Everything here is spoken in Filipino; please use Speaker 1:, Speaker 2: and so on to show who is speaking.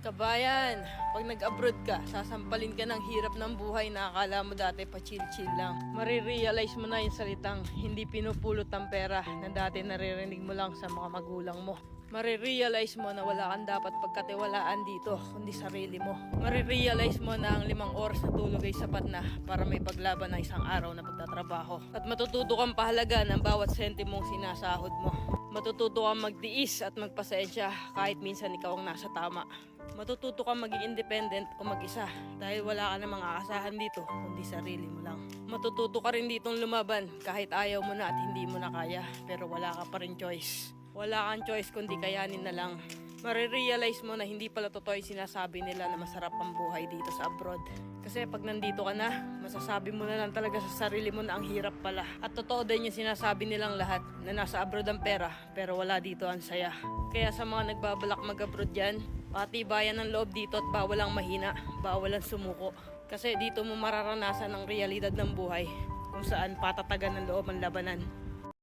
Speaker 1: Kabayan, pag nag-abroad ka, sasampalin ka ng hirap ng buhay na akala mo dati pa chill-chill lang. Marirealize mo na yung salitang hindi pinupulot ng pera na dati naririnig mo lang sa mga magulang mo. Marirealize mo na wala kang dapat pagkatiwalaan dito, kundi sarili mo. Marirealize mo na ang 5 oras na tulog ay sapat na para may paglaban ng isang araw na pagtatrabaho. At matututo kang pahalaga ng bawat sentimong sinasahod mo. Matututo kang magtiis at magpasensya kahit minsan ikaw ang nasa tama. Matututo kang maging independent o mag-isa dahil wala ka namang aasahan dito kundi sarili mo lang. Matututo ka rin ditong lumaban kahit ayaw mo na at hindi mo na kaya pero wala ka pa rin choice. Wala kang choice kundi kayanin na lang. Marirealize mo na hindi pala totoo yung sinasabi nila na masarap ang buhay dito sa abroad. Kasi pag nandito ka na, masasabi mo na lang talaga sa sarili mo na ang hirap pala. At totoo din yung sinasabi nilang lahat na nasa abroad ang pera pero wala dito ang saya. Kaya sa mga nagbabalak mag-abroad dyan, patibayan ng loob dito at bawal ang mahina, bawal ang sumuko. Kasi dito mo mararanasan ang realidad ng buhay kung saan patatagan ng loob ang labanan.